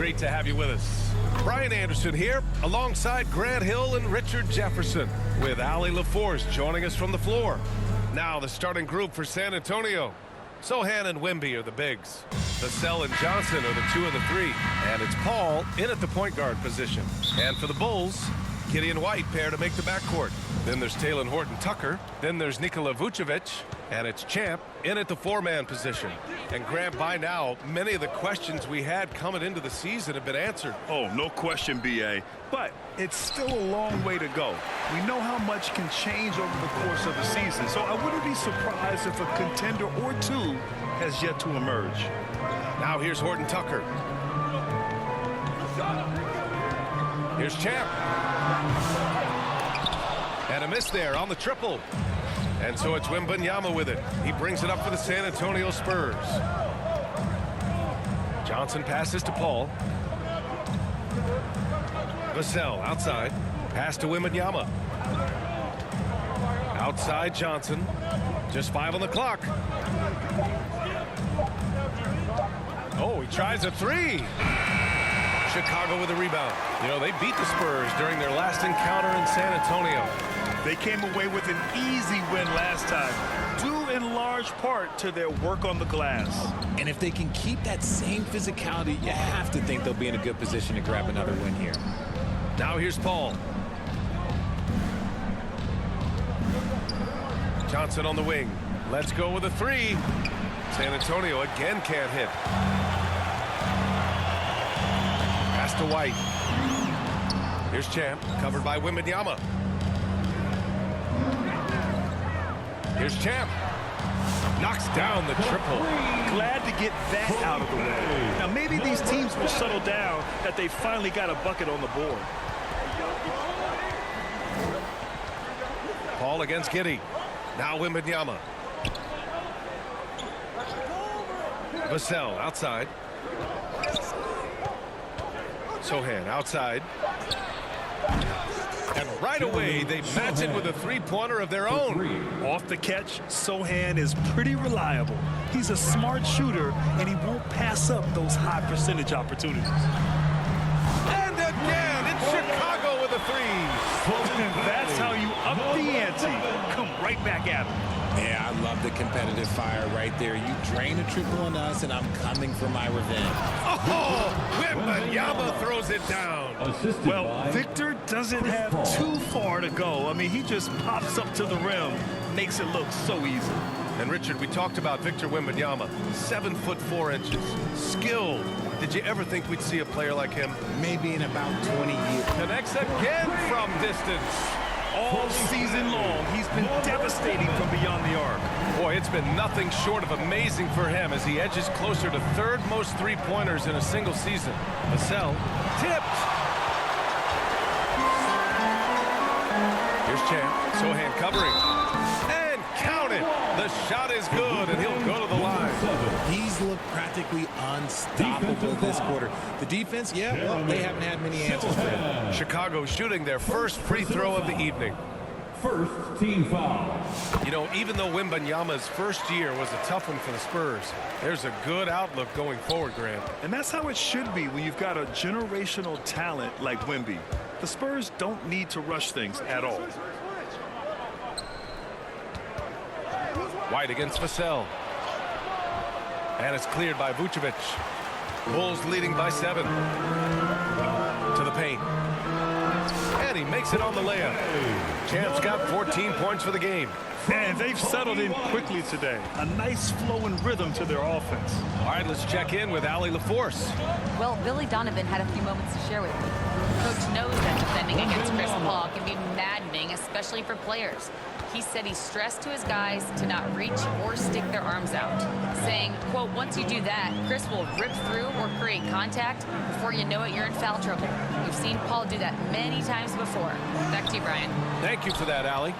great to have you with us. Brian Anderson here, alongside Grant Hill and Richard Jefferson, with Ali LaForce joining us from the floor. Now the starting group for San Antonio. Sohan and Wemby are the bigs. Vassell and Johnson are the 2 and the 3. And it's Paul in at the point guard position. And for the Bulls, Giddey and White pair to make the backcourt. Then there's Talen Horton-Tucker. Then there's Nikola Vucevic. And it's Champ in at the 4-man position. And Grant, by now, many of the questions we had coming into the season have been answered. Oh, no question, B.A. But it's still a long way to go. We know how much can change over the course of the season, so I wouldn't be surprised if a contender or two has yet to emerge. Now here's Horton-Tucker. Here's Champ. And a miss there on the triple. And so it's Wembanyama with it. He brings it up for the San Antonio Spurs. Johnson passes to Paul. Vassell outside. Pass to Wembanyama. Outside Johnson. Just 5 on the clock. Oh, he tries a 3. Chicago with a rebound. You know, they beat the Spurs during their last encounter in San Antonio. They came away with an easy win last time, due in large part to their work on the glass. And if they can keep that same physicality, you have to think they'll be in a good position to grab another win here. Now here's Paul. Johnson on the wing. Let's go with a 3. San Antonio again can't hit. Pass to White. Here's Champ, covered by Wembanyama. Here's Champ. Knocks down the triple. Glad to get that out of the way. Now maybe these teams will settle down that they finally got a bucket on the board. Paul against Giddey. Now Wembanyama. Vassell outside. Sohan outside. And right away, they match it with a 3-pointer of their own. Off the catch, Sohan is pretty reliable. He's a smart shooter, and he won't pass up those high percentage opportunities. And again, it's Chicago with a 3. And that's how you up the ante. Come right back at him. Yeah, I love the competitive fire right there. You drain a triple on us, and I'm coming for my revenge. Oh, Wembanyama throws it down. Well, Victor doesn't have too far to go. I mean, he just pops up to the rim, makes it look so easy. And Richard, we talked about Victor Wembanyama, 7 foot 4 inches, skilled. Did you ever think we'd see a player like him? Maybe in about 20 years. Connects again from distance. All season long, he's been devastating from beyond the arc. Boy, it's been nothing short of amazing for him as he edges closer to 3rd most 3-pointers in a single season. Vassell tipped. Here's Champ. Sohan covering. And count it. The shot is good, and he'll go to the line. He's looked practically unstoppable this quarter. The defense, yeah, well, they haven't had many answers for him. Chicago shooting their first free throw of the evening. First team foul. You know, even though Wembanyama's first year was a tough one for the Spurs, there's a good outlook going forward, Grant. And that's how it should be when you've got a generational talent like Wemby. The Spurs don't need to rush things at all. White against Vassell. And it's cleared by Vucevic. Bulls leading by 7. To the paint. And he makes it on the layup. Champ's got 14 points for the game. And they've settled in quickly today. A nice flow and rhythm to their offense. All right, let's check in with Ali LaForce. Well, Billy Donovan had a few moments to share with me. Coach knows that defending against Chris Paul can be maddening, especially for players. He said he stressed to his guys to not reach or stick their arms out, saying, quote, once you do that, Chris will rip through or create contact. Before you know it, you're in foul trouble. We've seen Paul do that many times before. Back to you, Brian. Thank you for that, Ali.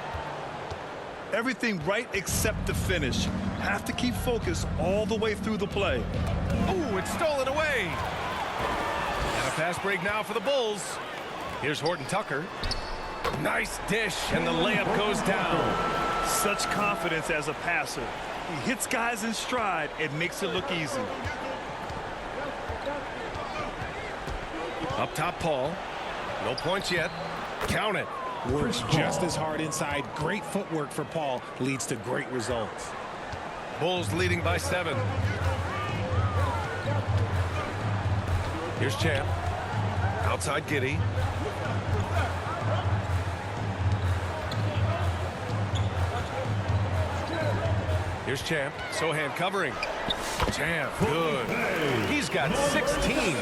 Everything right except the finish. Have to keep focus all the way through the play. Ooh, it's stolen away. And a fast break now for the Bulls. Here's Horton-Tucker. Nice dish, and the layup goes down. Such confidence as a passer. He hits guys in stride and makes it look easy. Up top, Paul. No points yet. Count it. Works just as hard inside. Great footwork for Paul leads to great results. Bulls leading by 7. Here's Champ. Outside Giddy. Here's Champ. Sohan covering. Champ, good. He's got 16.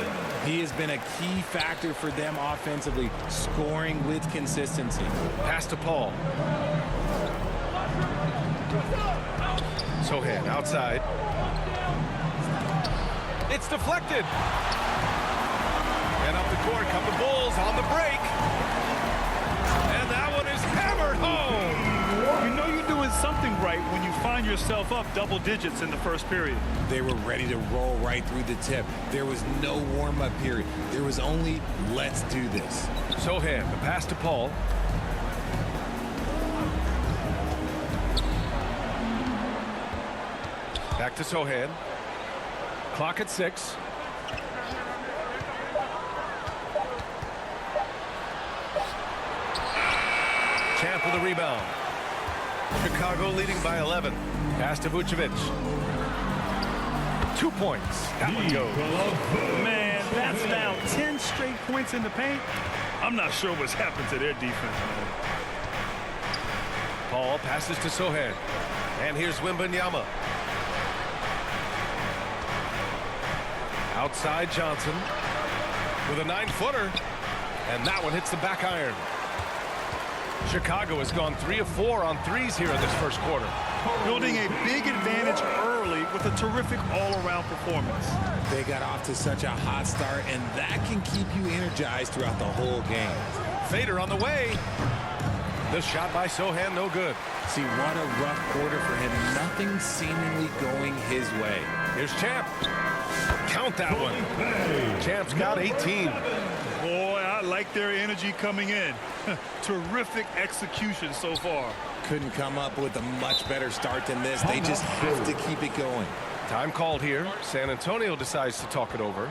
He has been a key factor for them offensively, scoring with consistency. Pass to Paul. Sohan outside. It's deflected. And up the court come the Bulls on the break. And that one is hammered home. You know you're doing something right when you find yourself up double digits in the first period. They were ready to roll right through the tip. There was no warm-up period. There was only, let's do this. Sohan, the pass to Paul. Back to Sohan. Clock at 6. Champ with a rebound. Chicago leading by 11. Pass to Vucevic. 2 points. That one goes. Man, that's now 10 straight points in the paint. I'm not sure what's happened to their defense, man. Paul passes to Sohan. And here's Wembanyama. Outside Johnson with a 9-footer. And that one hits the back iron. Chicago has gone 3 of 4 on threes here in this first quarter. Building a big advantage early with a terrific all-around performance. They got off to such a hot start, and that can keep you energized throughout the whole game. Fader on the way. The shot by Sohan, no good. See, what a rough quarter for him. Nothing seemingly going his way. Here's Champ. Count that one. Champ's got 18. Boy, I like their energy coming in. Terrific execution so far. Couldn't come up with a much better start than this. They just have to keep it going. Time called here. San Antonio decides to talk it over.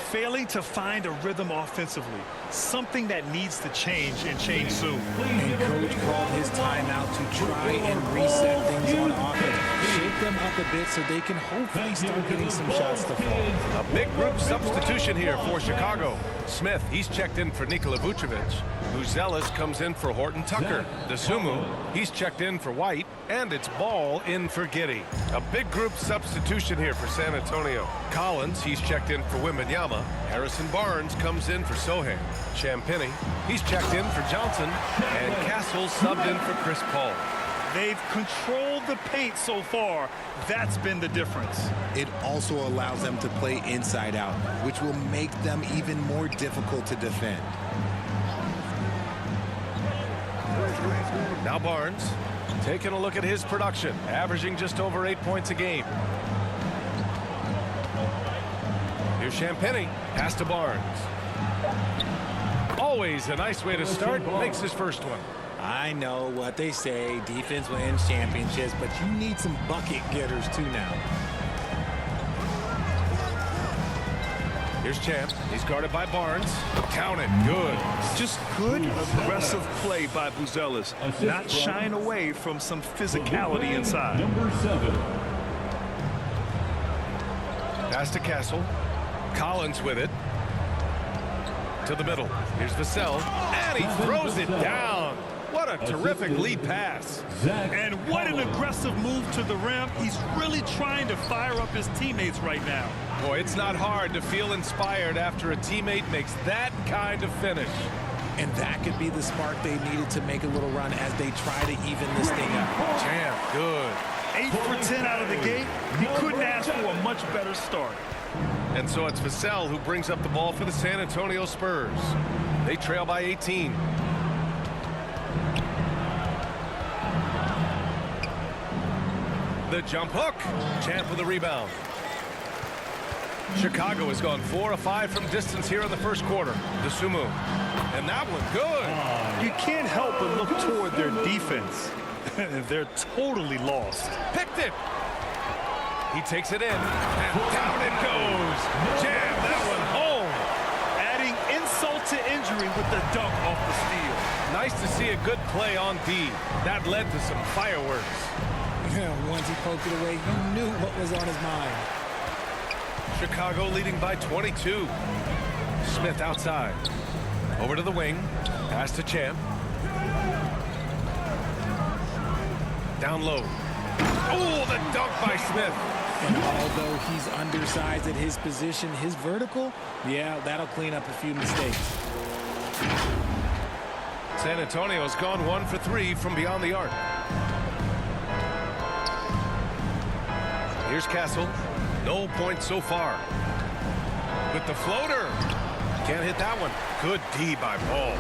Failing to find a rhythm offensively. Something that needs to change and change soon. And coach called his timeout to try and reset things on offense. Shake them up a bit so they can hopefully start getting some shots to fall. A big group substitution here for Chicago. Smith, he's checked in for Nikola Vucevic. Buzelis comes in for Horton Tucker. DeSumo, he's checked in for White. And it's Ball in for Giddey. A big group substitution here for San Antonio. Collins, he's checked in for Wembanyama. Harrison Barnes comes in for Sohan. Champagnie, he's checked in for Johnson. And Castle subbed in for Chris Paul. They've controlled the paint so far. That's been the difference. It also allows them to play inside out, which will make them even more difficult to defend. Now Barnes, taking a look at his production, averaging just over 8 points a game. Here's Champagnie, pass to Barnes. Always a nice way to start, makes his first one. I know what they say, defense wins championships, but you need some bucket getters too now. Here's Champ. He's guarded by Barnes. Count it. Good. Just good, aggressive play by Buzelis. Not shying away from some physicality inside. Number 7. Pass to Castle. Collins with it. To the middle. Here's Vassell. And he throws it down. What a terrific lead pass. And what an aggressive move to the rim. He's really trying to fire up his teammates right now. Boy, it's not hard to feel inspired after a teammate makes that kind of finish. And that could be the spark they needed to make a little run as they try to even this thing up. Champ, good. 8 for 10 out of the gate. He couldn't ask for a much better start. And so it's Vassell who brings up the ball for the San Antonio Spurs. They trail by 18. The jump hook. Champ with the rebound. Chicago has gone 4 of 5 from distance here in the first quarter. DeSumo. And that one good. You can't help but look toward their defense. They're totally lost. Picked it. He takes it in. And down it goes. Jam that one home. Adding insult injury with the dunk off the steal. Nice to see a good play on D. That led to some fireworks. Yeah, once he poked it away, you knew what was on his mind. Chicago leading by 22. Smith outside. Over to the wing. Pass to Champ. Down low. Oh, the dunk by Smith. And although he's undersized at his position, his vertical, yeah, that'll clean up a few mistakes. San Antonio's gone 1 for 3 from beyond the arc. Here's Castle. No points so far. With the floater. Can't hit that one. Good D by Paul.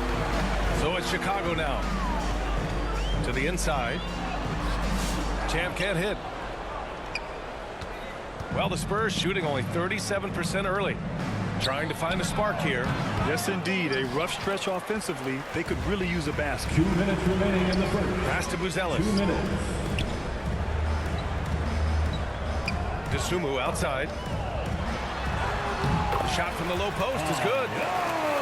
So it's Chicago now. To the inside. Champ can't hit. Well, the Spurs shooting only 37% early. Trying to find a spark here. Yes, indeed. A rough stretch offensively. They could really use a basket. 2 minutes remaining in the first. Pass to Buzelis. 2 minutes. DeSumo outside. The shot from the low post is good.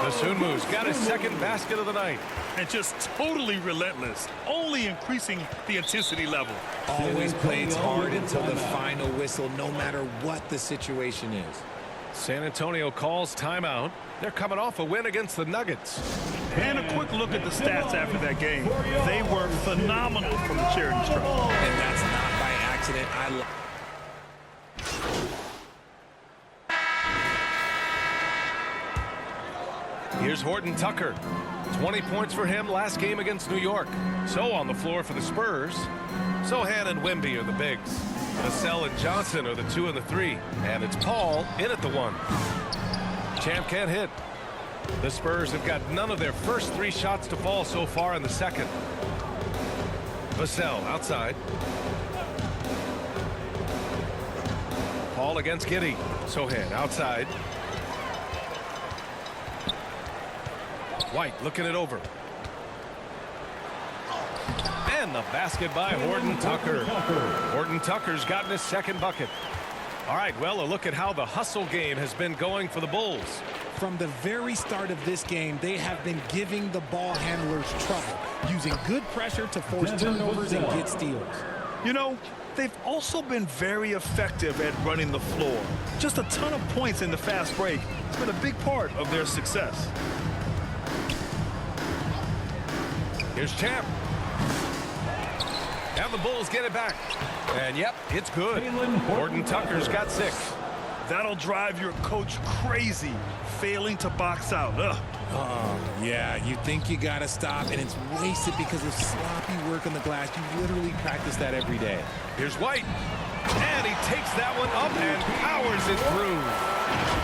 DeSumo's got his second basket of the night. And just totally relentless, only increasing the intensity level. Always plays hard until the final whistle, no matter what the situation is. San Antonio calls timeout. They're coming off a win against the Nuggets. And a quick look at the stats after that game. They were phenomenal from the charity stripe. And that's not by accident. Here's Horton Tucker. 20 points for him last game against New York. So on the floor for the Spurs. Sohan and Wemby are the bigs. Vassell and Johnson are the 2 and the 3. And it's Paul in at the 1. Champ can't hit. The Spurs have got none of their first 3 shots to fall so far in the second. Vassell outside. Paul against Giddey. Sohan outside. White looking it over. And the basket by Horton Tucker. Horton Tucker's gotten his second bucket. All right, well, a look at how the hustle game has been going for the Bulls. From the very start of this game, they have been giving the ball handlers trouble, using good pressure to force turnovers and get steals. You know, they've also been very effective at running the floor. Just a ton of points in the fast break. It's been a big part of their success. Here's Champ. And the Bulls get it back. And yep, it's good. Horton Tucker's got 6. That'll drive your coach crazy, failing to box out. Yeah, you think you got to stop, and it's wasted because of sloppy work on the glass. You literally practice that every day. Here's White. And he takes that one up and powers it through.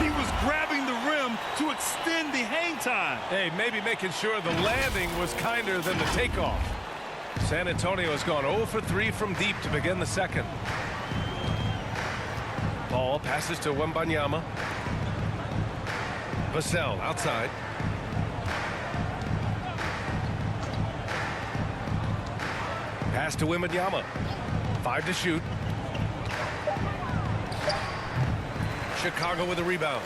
He was grabbing the rim to extend the hang time. Hey, maybe making sure the landing was kinder than the takeoff. San Antonio has gone 0 for 3 from deep to begin the second. Ball passes to Wembanyama. Vassell outside. Pass to Wembanyama. 5 to shoot. Chicago with a rebound.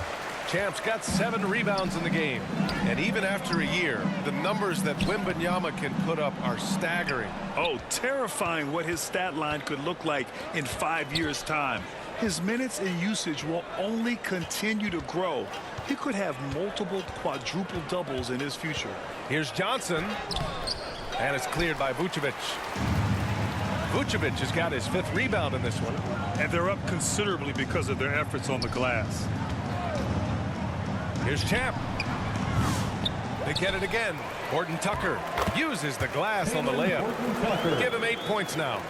Champ's got 7 rebounds in the game. And even after a year, the numbers that Wembanyama can put up are staggering. Oh, terrifying what his stat line could look like in 5 years' time. His minutes and usage will only continue to grow. He could have multiple quadruple doubles in his future. Here's Johnson. And it's cleared by Vucevic. Vucevic has got his 5th rebound in this one. And they're up considerably because of their efforts on the glass. Here's Champ. They get it again. Horton Tucker uses the glass on the layup. Give him 8 points now.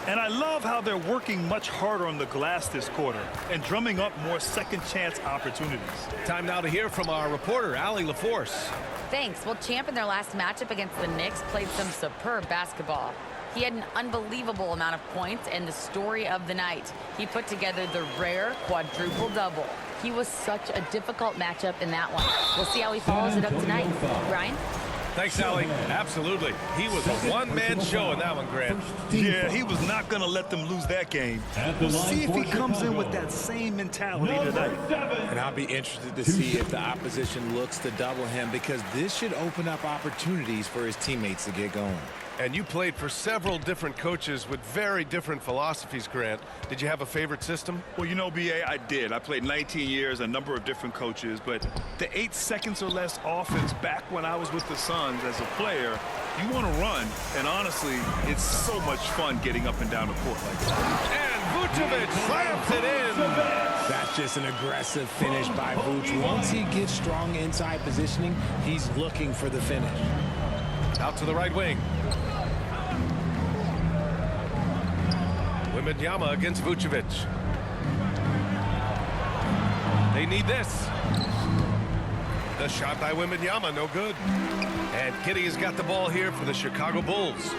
And I love how they're working much harder on the glass this quarter and drumming up more second chance opportunities. Time now to hear from our reporter, Allie LaForce. Thanks. Well, Champ in their last matchup against the Knicks played some superb basketball. He had an unbelievable amount of points and the story of the night. He put together the rare quadruple double. He was such a difficult matchup in that one. We'll see how he follows it up tonight. Ryan? Thanks, Allie. Absolutely. He was a one-man show in that one, Grant. Yeah, he was not going to let them lose that game. We'll see if he comes in with that same mentality tonight. And I'll be interested to see if the opposition looks to double him, because this should open up opportunities for his teammates to get going. And you played for several different coaches with very different philosophies, Grant. Did you have a favorite system? Well, you know, B.A., I did. I played 19 years, a number of different coaches, but the 8 seconds or less offense back when I was with the Suns as a player, you want to run, and honestly, it's so much fun getting up and down the court like that. And Vucevic slams it in. That's just an aggressive finish by Vooch. Once he gets strong inside positioning, he's looking for the finish. Out to the right wing. Wembanyama against Vucevic. They need this. The shot by Wembanyama, no good. And Giddey has got the ball here for the Chicago Bulls.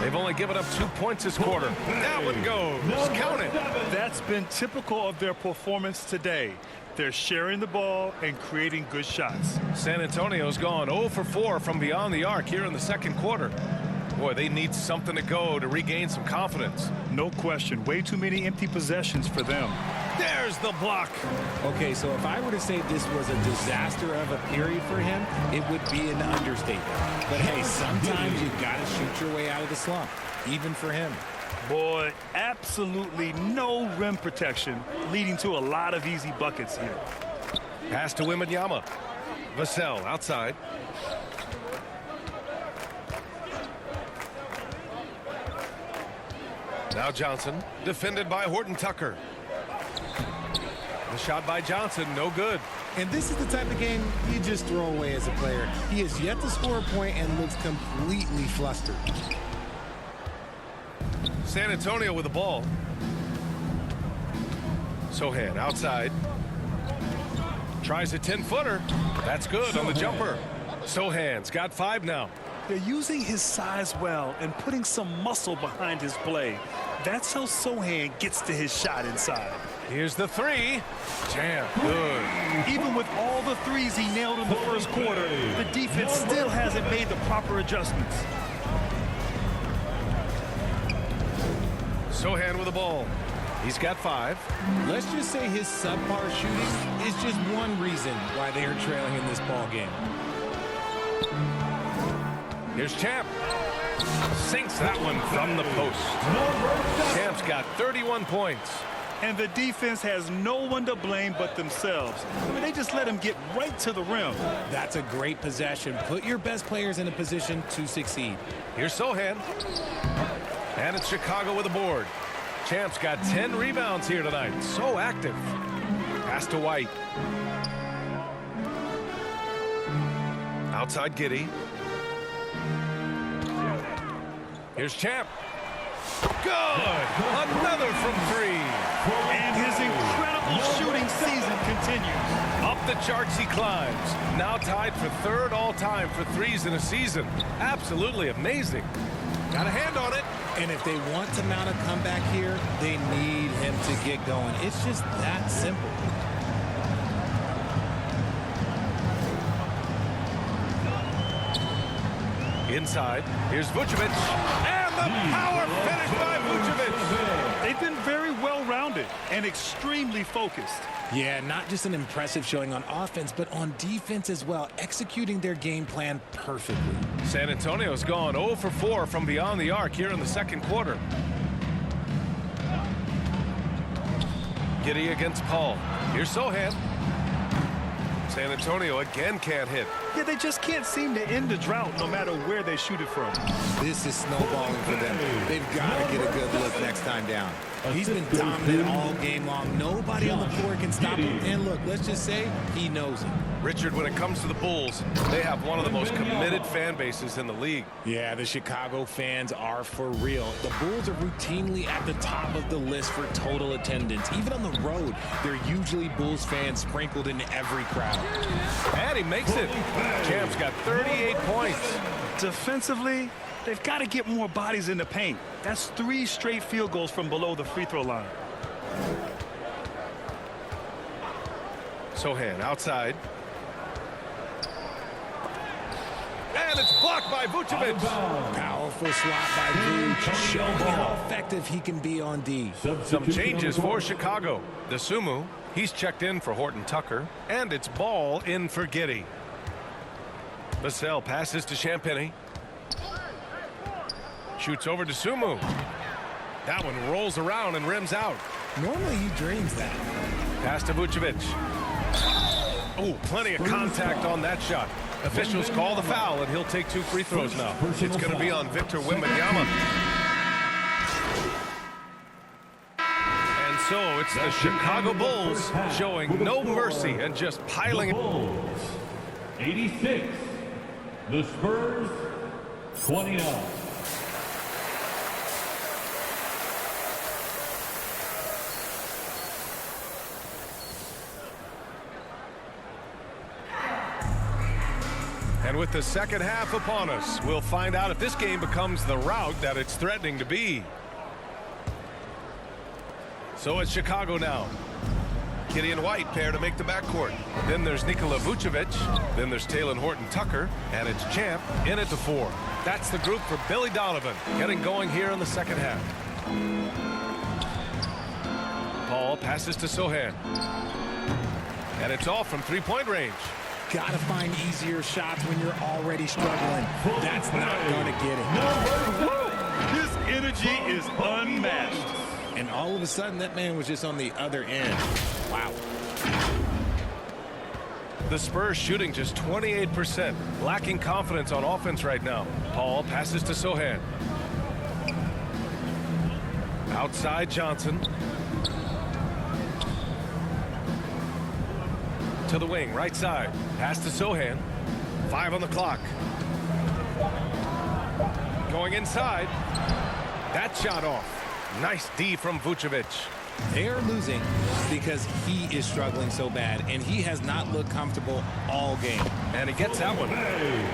They've only given up 2 points this quarter. That one goes. Count it. That's been typical of their performance today. They're sharing the ball and creating good shots. San Antonio's gone 0 for 4 from beyond the arc here in the second quarter. Boy, they need something to go to regain some confidence. No question. Way too many empty possessions for them. There's the block. Okay, so if I were to say this was a disaster of a period for him, it would be an understatement. But hey, sometimes you've got to shoot your way out of the slump, even for him. Boy, absolutely no rim protection, leading to a lot of easy buckets here. Pass to Wembanyama. Vassell outside. Now Johnson, defended by Horton Tucker. The shot by Johnson, no good. And this is the type of game you just throw away as a player. He has yet to score a point and looks completely flustered. San Antonio with the ball. Sohan outside. Tries a 10-footer. That's good on the jumper. Sohan's got 5 now. They're using his size well and putting some muscle behind his play. That's how Sohan gets to his shot inside. Here's the 3. Jam, good. Even with all the threes he nailed in the first quarter, the defense still hasn't made the proper adjustments. Sohan with the ball. He's got 5. Let's just say his subpar shooting is just one reason why they are trailing in this ball game. Here's Champ. Sinks that one from the post. Champ's got 31 points. And the defense has no one to blame but themselves. I mean, they just let him get right to the rim. That's a great possession. Put your best players in a position to succeed. Here's Sohan. And it's Chicago with a board. Champ's got 10 rebounds here tonight. So active. Pass to White. Outside Giddey. Here's Champ. Good. Another from 3. And his incredible shooting season continues. Up the charts he climbs. Now tied for 3rd all-time for threes in a season. Absolutely amazing. Got a hand on it. And if they want to mount a comeback here, they need him to get going. It's just that simple. Inside, here's Vucevic, and the power finish by Vucevic. They've been very well-rounded and extremely focused. Yeah, not just an impressive showing on offense, but on defense as well, executing their game plan perfectly. San Antonio's gone 0 for 4 from beyond the arc here in the second quarter. Giddey against Paul. Here's Sohan. San Antonio again can't hit. Yeah, they just can't seem to end the drought no matter where they shoot it from. This is snowballing for them. They've got to get a good look next time down. He's been dominant all game long. Nobody on the floor can stop him. And look, let's just say he knows it. Richard, when it comes to the Bulls, they have one of the most committed fan bases in the league. Yeah, the Chicago fans are for real. The Bulls are routinely at the top of the list for total attendance. Even on the road, there are usually Bulls fans sprinkled in every crowd. And he makes it. Champ's got 38 points. Defensively, they've got to get more bodies in the paint. That's 3 straight field goals from below the free throw line. Sohan outside. And it's blocked by Vucevic. Powerful slot by Vuce, showing how effective he can be on D. Some changes for Chicago. The Sumu, he's checked in for Horton Tucker, and it's ball in for Giddey. Vassell passes to Champagny. Shoots over to Sumu. That one rolls around and rims out. Normally he dreams that. Pass to Vucevic. Oh, plenty of contact on that shot. Officials call the foul, and he'll take 2 free throws now. It's going to be on Victor Wembanyama. And so it's the Chicago Bulls showing no mercy and just piling it. Bulls, 86. The Spurs, 29. And with the second half upon us, we'll find out if this game becomes the rout that it's threatening to be. So it's Chicago now. Giddey and White pair to make the backcourt. Then there's Nikola Vucevic. Then there's Talen Horton-Tucker. And it's Champ in at the 4. That's the group for Billy Donovan getting going here in the second half. Paul passes to Sohan. And it's all from three-point range. Gotta find easier shots when you're already struggling. That's not gonna get it. His energy is unmatched. And all of a sudden, that man was just on the other end. Wow. The Spurs shooting just 28%. Lacking confidence on offense right now. Paul passes to Sohan. Outside Johnson. To the wing, right side. Pass to Sohan. 5 on the clock. Going inside. That shot off. Nice D from Vucevic. They are losing because he is struggling so bad, and he has not looked comfortable all game. And he gets that one.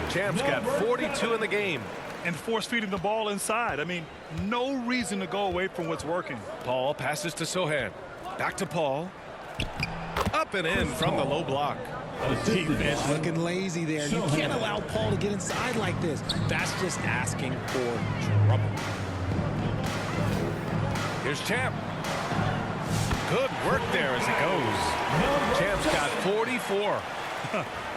Champ's got 42 in the game. And force feeding the ball inside. I mean, no reason to go away from what's working. Paul passes to Sohan. Back to Paul. Up and in from the low block. Defense looking lazy there. You can't allow Paul to get inside like this. That's just asking for trouble. Here's Champ. Good work there as it goes. Champ's got 44.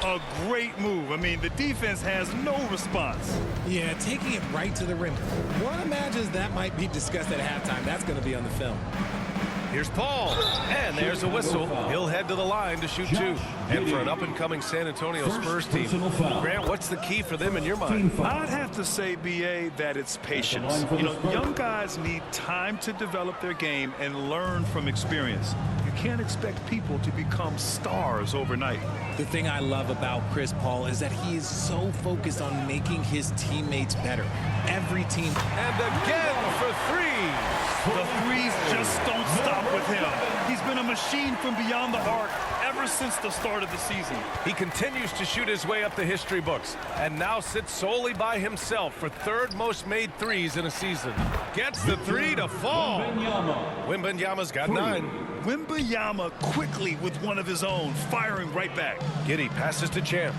A great move. I mean, the defense has no response. Yeah, taking it right to the rim. One imagines that might be discussed at halftime. That's going to be on the film. Here's Paul. And there's a whistle. He'll head to the line to shoot 2. And for an up-and-coming San Antonio Spurs team, Grant, what's the key for them in your mind? I'd have to say, B.A., that it's patience. You know, young guys need time to develop their game and learn from experience. You can't expect people to become stars overnight. The thing I love about Chris Paul is that he is so focused on making his teammates better. Every team. And again for 3. The threes just don't stop with him. He's been a machine from beyond the arc ever since the start of the season. He continues to shoot his way up the history books and now sits solely by himself for 3rd most made threes in a season. Gets the 3 to fall. Wembanyama's got 9. Wembanyama quickly with one of his own, firing right back. Giddey passes to Champ.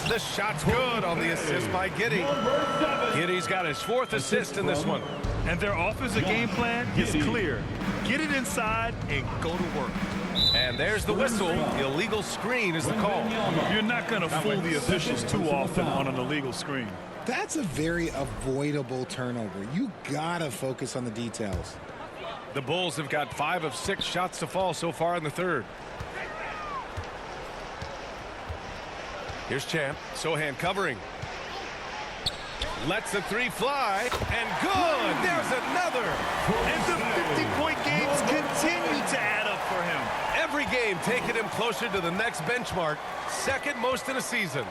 The shot's good on the assist by Giddey. Giddey's got his 4th assist in this one. And their offensive game plan is clear. Get it inside and go to work. And there's the whistle. Illegal screen is the call. You're not going to fool the officials too often on an illegal screen. That's a very avoidable turnover. You gotta focus on the details. The Bulls have got 5 of 6 shots to fall so far in the 3rd. Here's Champ. Sohan covering. Lets the 3 fly. And good. There's another. And the 50-point games continue to add up for him. Every game taking him closer to the next benchmark. 2nd most in a season.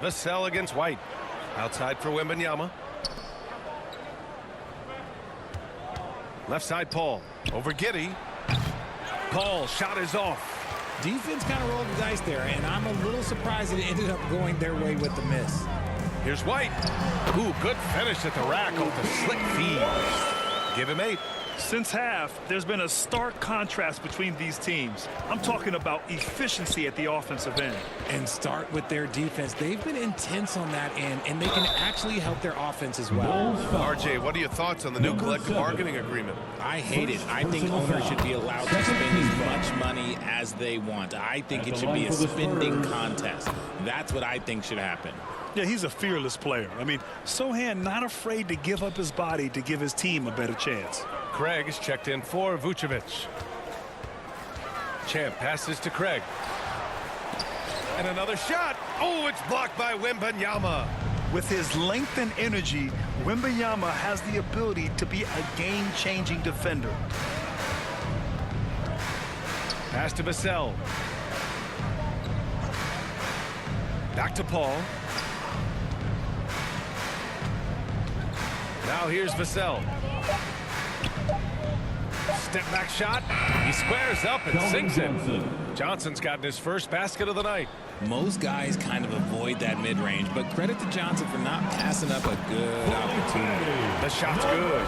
Vassell against White. Outside for Wembanyama. Left side Paul. Over Giddey. Paul shot is off. Defense kind of rolled the dice there, and I'm a little surprised it ended up going their way with the miss. Here's White. Ooh, good finish at the rack off the slick feed. Give him 8. Since half, there's been a stark contrast between these teams. I'm talking about efficiency at the offensive end. And start with their defense. They've been intense on that end, and they can actually help their offense as well. RJ, what are your thoughts on the new collective bargaining agreement? I hate it. I think owners should be allowed to spend as much money as they want. I think it should be a spending contest. That's what I think should happen. Yeah, he's a fearless player. I mean, Sohan not afraid to give up his body to give his team a better chance. Craig is checked in for Vucevic. Champ passes to Craig. And another shot. Oh, it's blocked by Wembanyama. With his length and energy, Wembanyama has the ability to be a game-changing defender. Pass to Vassell. Back to Paul. Now here's Vassell. Step back shot. He squares up and sinks it. Johnson's gotten his first basket of the night. Most guys kind of avoid that mid-range, but credit to Johnson for not passing up a good opportunity. The shot's good.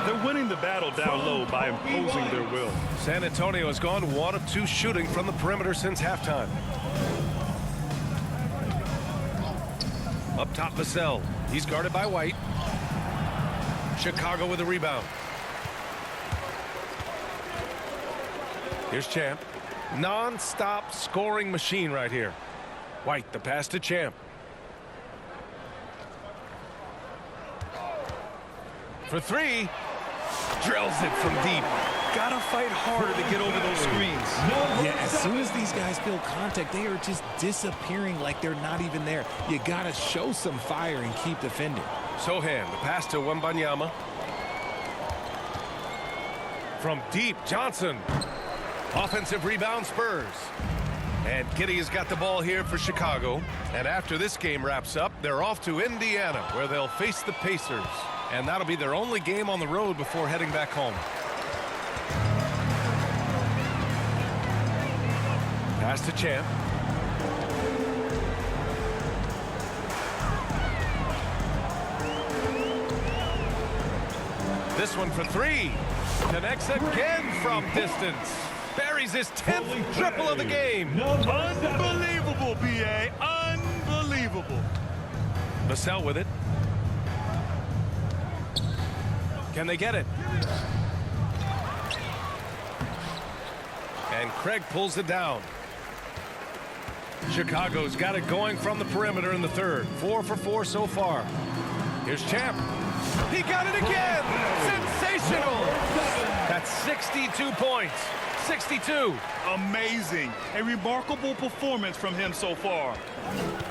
They're winning the battle down low by imposing their will. San Antonio has gone 1 of 2 shooting from the perimeter since halftime. Up top, Vassell. He's guarded by White. Chicago with a rebound. Here's Champ. Non-stop scoring machine right here. White, the pass to Champ. For 3. Drills it from deep. Gotta fight harder to get over those screens. Yeah, as soon as these guys feel contact, they are just disappearing like they're not even there. You gotta show some fire and keep defending. Sohan, the pass to Wembanyama. From deep, Johnson. Offensive rebound, Spurs. And Giddey has got the ball here for Chicago. And after this game wraps up, they're off to Indiana, where they'll face the Pacers. And that'll be their only game on the road before heading back home. Pass to Champ. This one for 3. Connects again from distance. Buries his 10th triple of the game. Unbelievable, B.A. Unbelievable. Vassell with it. Can they get it? And Craig pulls it down. Chicago's got it going from the perimeter in the third. 4 for 4 so far. Here's Champ. He got it again. Sensational. That's 62 points. 62. Amazing. A remarkable performance from him so far.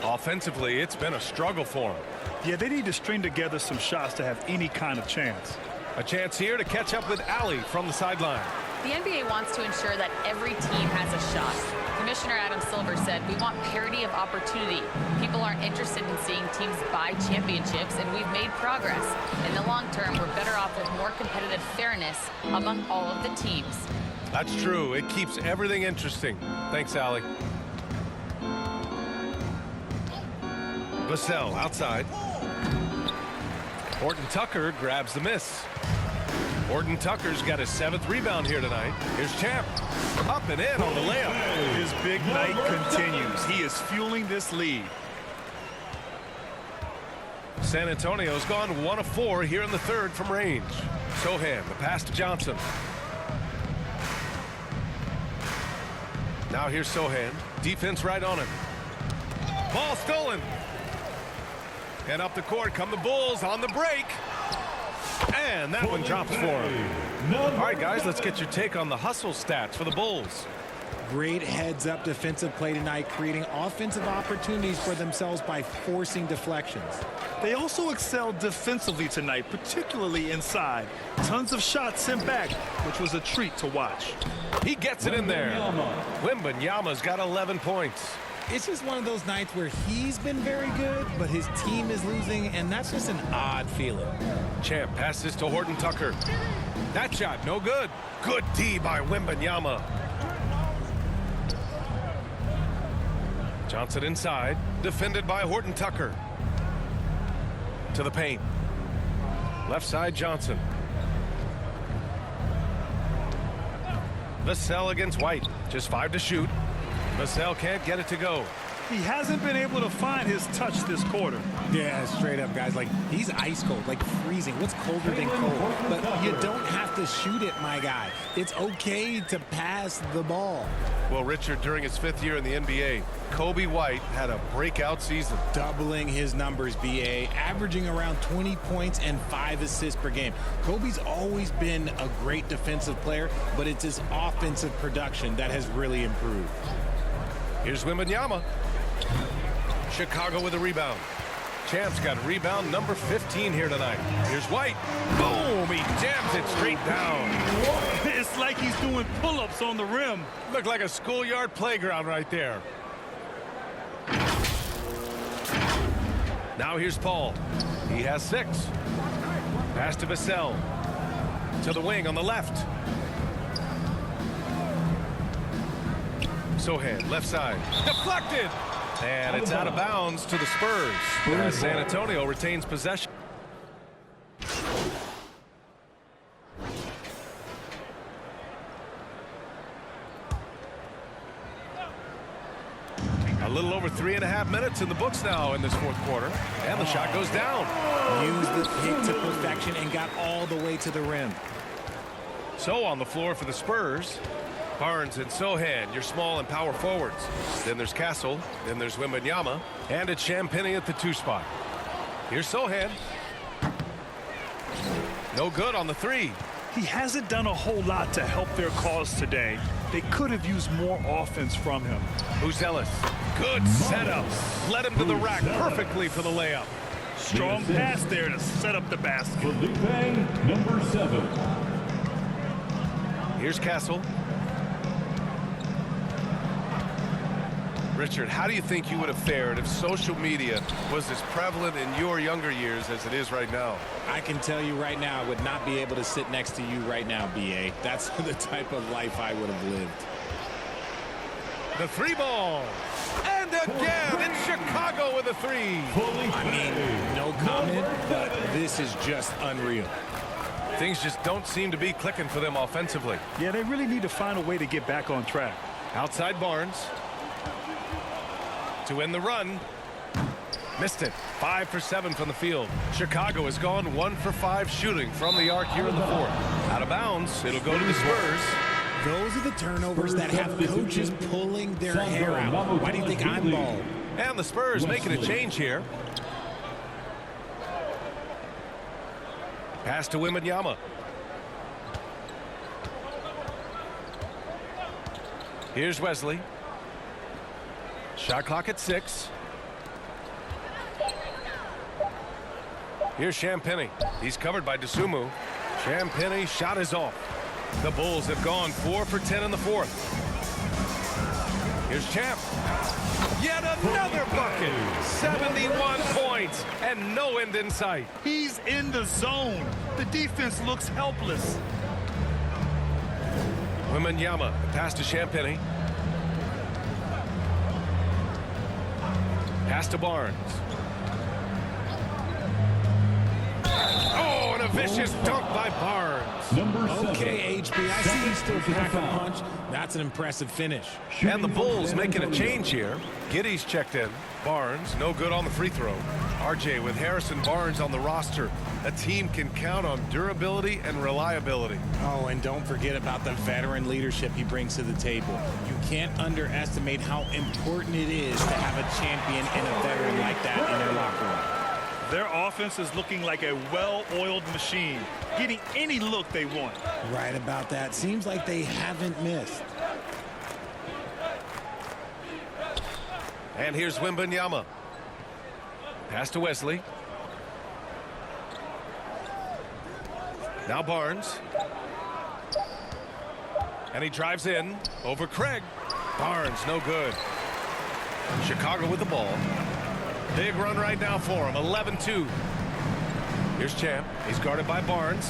Offensively, it's been a struggle for him. Yeah, they need to string together some shots to have any kind of chance. A chance here to catch up with Ali from the sideline. The NBA wants to ensure that every team has a shot. Commissioner Adam Silver said, we want parity of opportunity. People aren't interested in seeing teams buy championships, and we've made progress. In the long term, we're better off with more competitive fairness among all of the teams. That's true. It keeps everything interesting. Thanks, Ali. Vassell outside. Horton Tucker grabs the miss. Horton Tucker's got his 7th rebound here tonight. Here's Champ. Up and in on the layup. His big night continues. He is fueling this lead. San Antonio's gone 1 of 4 here in the third from range. Sohan, the pass to Johnson. Now here's Sohan. Defense right on him. Ball stolen. And up the court come the Bulls on the break. And that one drops for him. All right, guys, let's get your take on the hustle stats for the Bulls. Great heads-up defensive play tonight, creating offensive opportunities for themselves by forcing deflections. They also excelled defensively tonight, particularly inside. Tons of shots sent back, which was a treat to watch. He gets it in there. Wembanyama's got 11 points. It's just one of those nights where he's been very good, but his team is losing, and that's just an odd feeling. Champ passes to Horton Tucker. That shot, no good. Good D by Wembanyama. Johnson inside, defended by Horton Tucker. To the paint. Left side, Johnson. Vassell against White. Just 5 to shoot. Vassell can't get it to go. He hasn't been able to find his touch this quarter. Yeah, straight up, guys. Like, he's ice cold, like freezing. What's colder than cold? But you don't have to shoot it, my guy. It's okay to pass the ball. Well, Richard, during his 5th year in the NBA, Kobe White had a breakout season. Doubling his numbers, BA, averaging around 20 points and 5 assists per game. Kobe's always been a great defensive player, but it's his offensive production that has really improved. Here's Wembanyama. Chicago with a rebound. Champ's got rebound number 15 here tonight. Here's White. Boom! He jams it straight down. It's like he's doing pull-ups on the rim. Looked like a schoolyard playground right there. Now here's Paul. He has 6. Pass to Vassell. To the wing on the left. Sohan, left side. Deflected! And it's out of bounds to the Spurs as San Antonio retains possession. A little over 3.5 minutes in the books now in this 4th quarter. And the shot goes down. Used the pick to perfection and got all the way to the rim. So on the floor for the Spurs, Barnes and Sohan, your small and power forwards. Then there's Castle. Then there's Wembanyama. And it's Champagnie at the 2 spot. Here's Sohan. No good on the 3. He hasn't done a whole lot to help their cause today. They could have used more offense from him. Ellis. Good setup. Led him to the rack perfectly for the layup. Strong pass there to set up the basket. Felipe, number 7. Here's Castle. Richard, how do you think you would have fared if social media was as prevalent in your younger years as it is right now? I can tell you right now, I would not be able to sit next to you right now, BA. That's the type of life I would have lived. The 3 ball. And again, it's Chicago with a 3. I mean, no comment, but this is just unreal. Things just don't seem to be clicking for them offensively. Yeah, they really need to find a way to get back on track. Outside Barnes. To end the run. Missed it. 5 for 7 from the field. Chicago has gone 1 for 5 shooting from the arc here in the 4th. Out of bounds. It'll go to the Spurs. Those are the turnovers that have coaches pulling their hair out. Why do you think I'm bald? And the Spurs making a change here. Pass to Wembanyama. Here's Wesley. Shot clock at 6. Here's Champagnie. He's covered by Dosunmu. Champagnie shot is off. The Bulls have gone 4 for 10 in the 4th. Here's Champ. Yet another bucket. 71 points and no end in sight. He's in the zone. The defense looks helpless. Wembanyama, pass to Champagnie. Pass to Barnes. Oh, and a vicious dunk by Barnes. Okay, HB, I see you still pack a punch. That's an impressive finish. And the Bulls making a change here. Giddy's checked in. Barnes, no good on the free throw. RJ with Harrison Barnes on the roster. A team can count on durability and reliability. Oh, and don't forget about the veteran leadership he brings to the table. You can't underestimate how important it is to have a champion and a veteran like that in their locker room. Their offense is looking like a well-oiled machine, getting any look they want. Right about that. Seems like they haven't missed. And here's Wembanyama. Pass to Wesley. Now Barnes. And he drives in over Craig. Barnes, no good. Chicago with the ball. Big run right now for him. 11-2. Here's Champ. He's guarded by Barnes.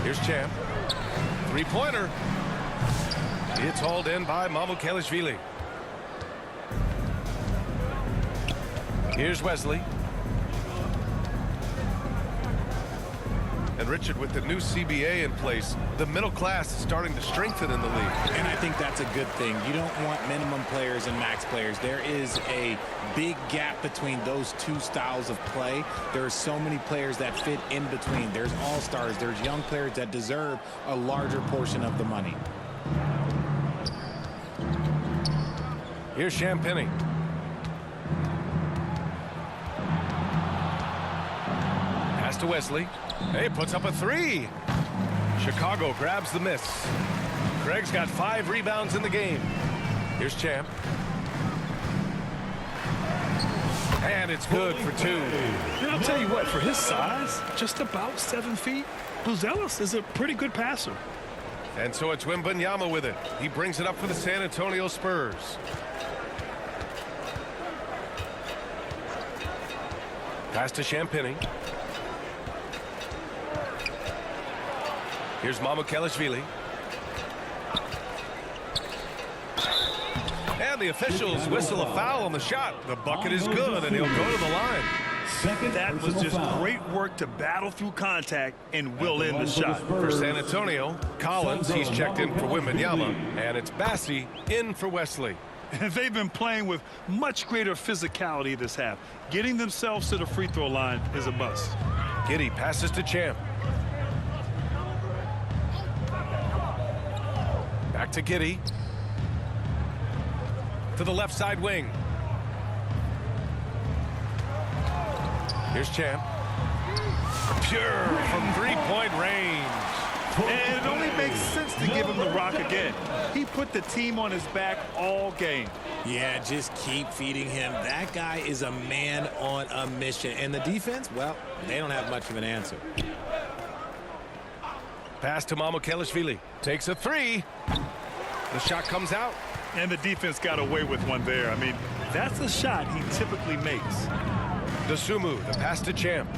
Here's Champ. Three-pointer. It's hauled in by Mamukelashvili. Here's Wesley. And Richard, with the new CBA in place, the middle class is starting to strengthen in the league. And I think that's a good thing. You don't want minimum players and max players. There is a big gap between those two styles of play. There are so many players that fit in between. There's all-stars. There's young players that deserve a larger portion of the money. Here's Champagny. Pass to Wesley. Hey, puts up a three. Chicago grabs the miss. Craig's got 5 rebounds in the game. Here's Champ. And it's good for 2. And I'll tell you what, for his size, just about 7 feet, Buzelis is a pretty good passer. And so it's Wembanyama with it. He brings it up for the San Antonio Spurs. Pass to Champagny. Here's Mamukelashvili. And the officials whistle a foul on the shot. The bucket is good, and he'll go to the line. That was just great work to battle through contact and will end the shot. For San Antonio, Collins, he's checked in for Wembanyama, and it's Bassi in for Wesley. They've been playing with much greater physicality this half. Getting themselves to the free throw line is a must. Giddey passes to Champ. Back to Giddey. To the left side wing. Here's Champ. Pure from three-point range. And it only makes sense to give him the rock again. He put the team on his back all game. Yeah, just keep feeding him. That guy is a man on a mission. And the defense, well, they don't have much of an answer. Pass to Mamukelashvili. Takes a 3. The shot comes out. And the defense got away with one there. I mean, that's a shot he typically makes. Dosunmu, the pass to Champ.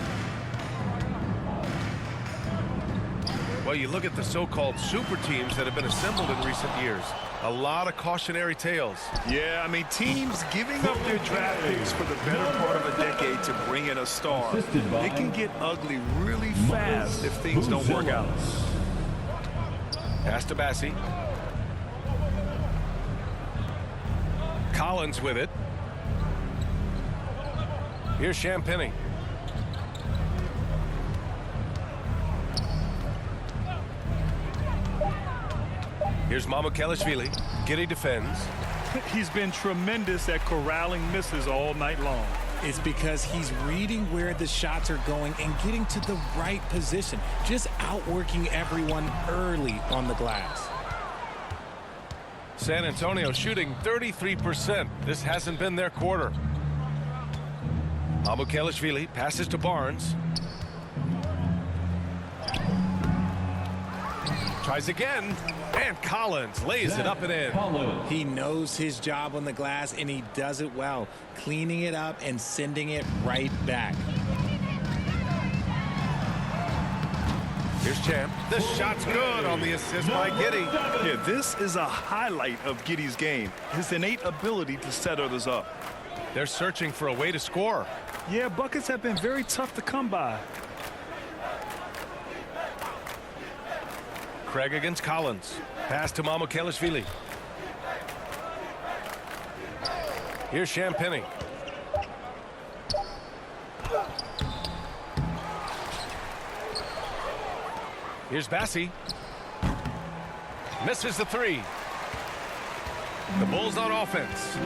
Well, you look at the so-called super teams that have been assembled in recent years. A lot of cautionary tales. Yeah, I mean, teams giving up their draft picks for the better part of a decade to bring in a star. It can get ugly really fast if things don't work out. Pass to Bassi. Collins with it. Here's Champagny. Here's Mamukelashvili. Giddey defends. He's been tremendous at corralling misses all night long. It's because he's reading where the shots are going and getting to the right position. Just outworking everyone early on the glass. San Antonio shooting 33%. This hasn't been their quarter. Mamukelashvili passes to Barnes. Tries again. And Collins lays it up and in. He knows his job on the glass, and he does it well, cleaning it up and sending it right back. Here's Champ. The shot's good on the assist by Giddey. Yeah, this is a highlight of Giddey's game. His innate ability to set others up. They're searching for a way to score. Yeah, buckets have been very tough to come by. Craig against Collins. Pass to Mamukelashvili. Here's Champagny. Here's Bassi. Misses the 3. The Bulls on offense.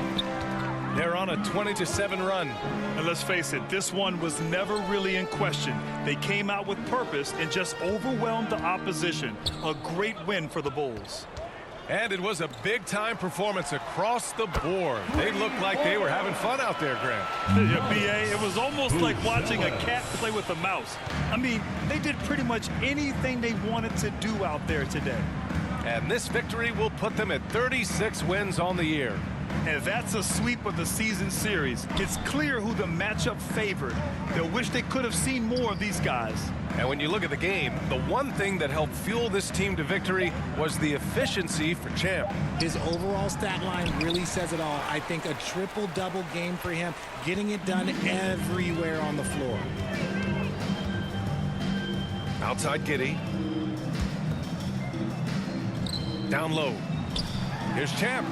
They're on a 20-7 run. And let's face it, this one was never really in question. They came out with purpose and just overwhelmed the opposition. A great win for the Bulls. And it was a big-time performance across the board. They looked like they were having fun out there, Grant. Yeah, B.A., it was almost like watching a cat play with a mouse. I mean, they did pretty much anything they wanted to do out there today. And this victory will put them at 36 wins on the year. And that's a sweep of the season series. It's clear who the matchup favored. They'll wish they could have seen more of these guys. And when you look at the game, the one thing that helped fuel this team to victory was the efficiency for Champ. His overall stat line really says it all. I think a triple-double game for him, getting it done everywhere on the floor. Outside Giddy. Down low. Here's Champ.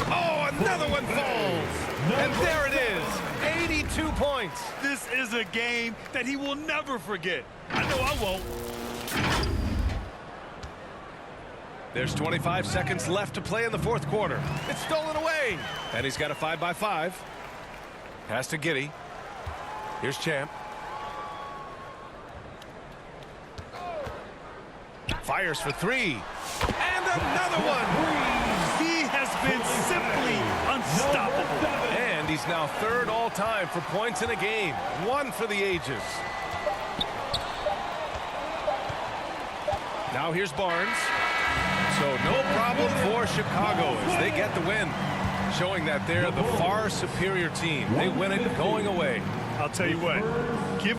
Oh, another one falls. And there it is. 82 points. This is a game that he will never forget. I know I won't. There's 25 seconds left to play in the fourth quarter. It's stolen away. And he's got a 5-by-5. Pass to Giddy. Here's Champ. Fires for three. And another one. He has been simply unstoppable. And he's now third all-time for points in a game. One for the ages. Now here's Barnes. So no problem for Chicago as they get the win, showing that they're the far superior team. They win it going away. I'll tell you what, give